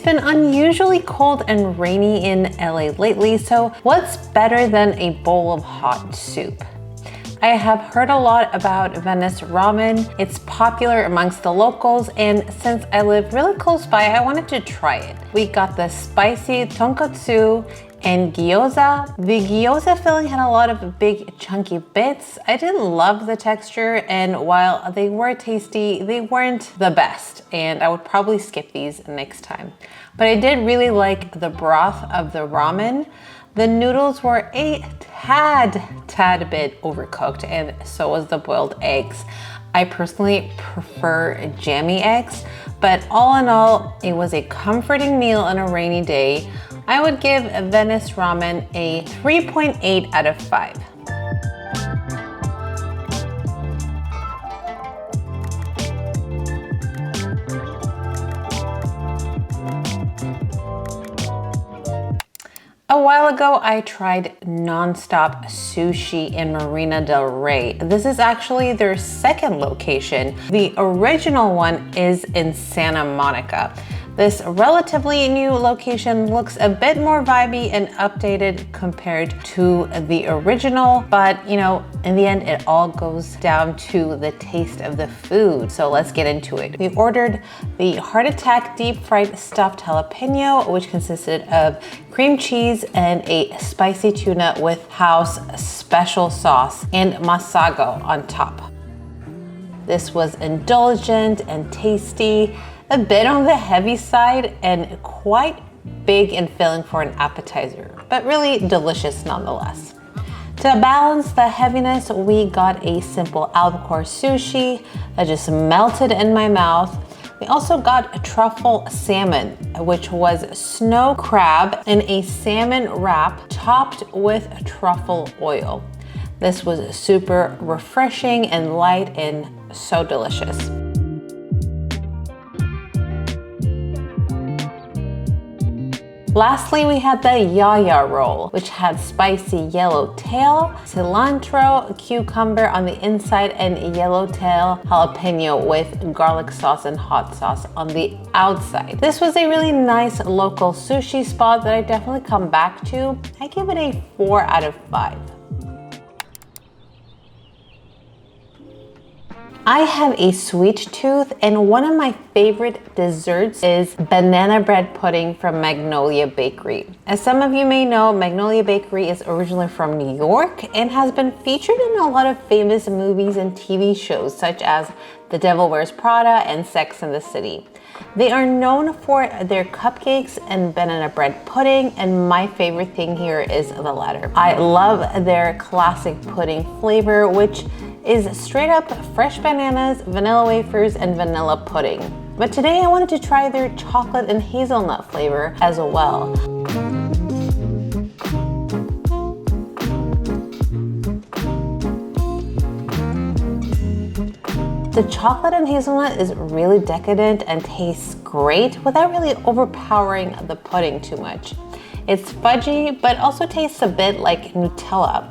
been unusually cold and rainy in LA lately, so what's better than a bowl of hot soup? I have heard a lot about Venice Ramen. It's popular amongst the locals, and since I live really close by, I wanted to try it. We got the spicy tonkatsu and gyoza. The gyoza filling had a lot of big chunky bits. I didn't love the texture, and while they were tasty, they weren't the best, and I would probably skip these next time. But I did really like the broth of the ramen. The noodles were a tad bit overcooked, and so was the boiled eggs. I personally prefer jammy eggs, but all in all, it was a comforting meal on a rainy day. I would give Venice Ramen a 3.8 out of 5. A while ago, I tried NonStop Sushi in Marina del Rey. This is actually their second location. The original one is in Santa Monica. This relatively new location looks a bit more vibey and updated compared to the original, but you know, in the end, it all goes down to the taste of the food. So let's get into it. We ordered the Heart Attack deep fried stuffed jalapeno, which consisted of cream cheese and a spicy tuna with house special sauce and masago on top. This was indulgent and tasty, a bit on the heavy side and quite big and filling for an appetizer, but really delicious nonetheless. To balance the heaviness, we got a simple albacore sushi that just melted in my mouth. We also got a truffle salmon, which was snow crab in a salmon wrap topped with truffle oil. This was super refreshing and light and so delicious. Lastly, we had the yaya roll, which had spicy yellowtail, cilantro, cucumber on the inside, and yellowtail jalapeno with garlic sauce and hot sauce on the outside. This was a really nice local sushi spot that I definitely come back to. I give it a 4 out of 5. I have a sweet tooth, and one of my favorite desserts is banana bread pudding from Magnolia Bakery. As some of you may know, Magnolia Bakery is originally from New York and has been featured in a lot of famous movies and TV shows such as The Devil Wears Prada and Sex and the City. They are known for their cupcakes and banana bread pudding, and my favorite thing here is the latter. I love their classic pudding flavor, which is straight up fresh bananas, vanilla wafers, and vanilla pudding. But today I wanted to try their chocolate and hazelnut flavor as well. The chocolate and hazelnut is really decadent and tastes great without really overpowering the pudding too much. It's fudgy, but also tastes a bit like Nutella.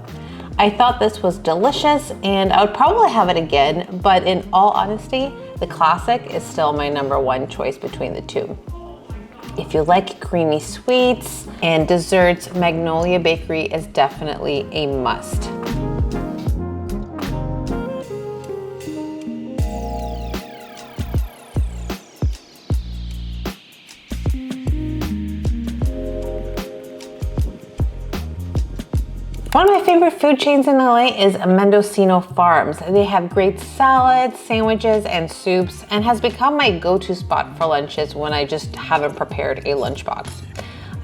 I thought this was delicious and I would probably have it again, but in all honesty, the classic is still my #1 choice between the two. If you like creamy sweets and desserts, Magnolia Bakery is definitely a must. One of my favorite food chains in LA is Amino Farms. They have great salads, sandwiches, and soups, and has become my go-to spot for lunches when I just haven't prepared a lunchbox.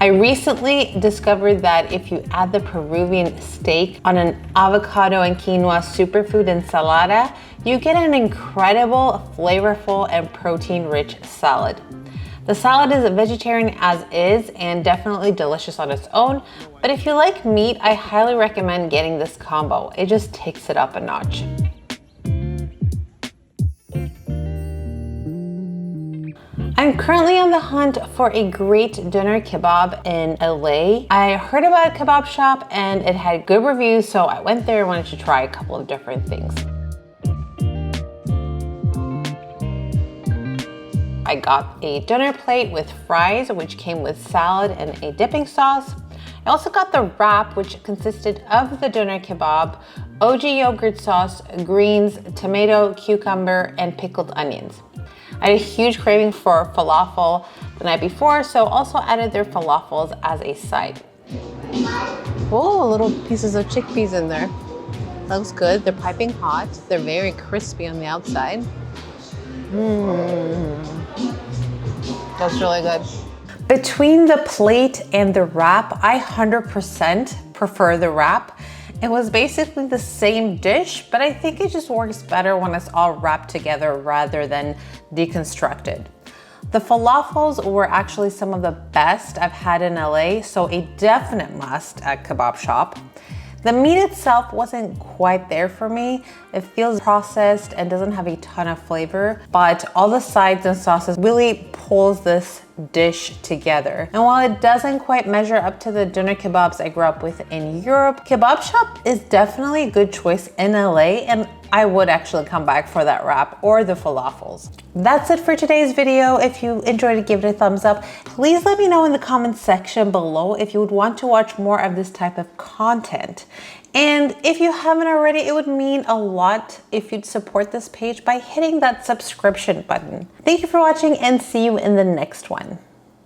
I recently discovered that if you add the Peruvian steak on an avocado and quinoa superfood ensalada, you get an incredible, flavorful, and protein-rich salad. The salad is vegetarian as is and definitely delicious on its own, but if you like meat, I highly recommend getting this combo. It just takes it up a notch. I'm currently on the hunt for a great doner kebab in LA. I heard about Kebab Shop and it had good reviews, so I went there and wanted to try a couple of different things. I got a dinner plate with fries, which came with salad and a dipping sauce. I also got the wrap, which consisted of the doner kebab, OG yogurt sauce, greens, tomato, cucumber, and pickled onions. I had a huge craving for falafel the night before, so also added their falafels as a side. Oh, little pieces of chickpeas in there. Looks good. They're piping hot. They're very crispy on the outside. That's really good. Between the plate and the wrap, I 100% prefer the wrap. It was basically the same dish, but I think it just works better when it's all wrapped together rather than deconstructed. The falafels were actually some of the best I've had in LA, so a definite must at Kebab Shop. The meat itself wasn't quite there for me. It feels processed and doesn't have a ton of flavor, but all the sides and sauces really pulls this dish together. And while it doesn't quite measure up to the doner kebabs I grew up with in Europe, Kebab Shop is definitely a good choice in LA, and I would actually come back for that wrap or the falafels. That's it for today's video. If you enjoyed it, give it a thumbs up. Please let me know in the comments section below if you would want to watch more of this type of content. And if you haven't already, it would mean a lot if you'd support this page by hitting that subscription button. Thank you for watching and see you in the next one.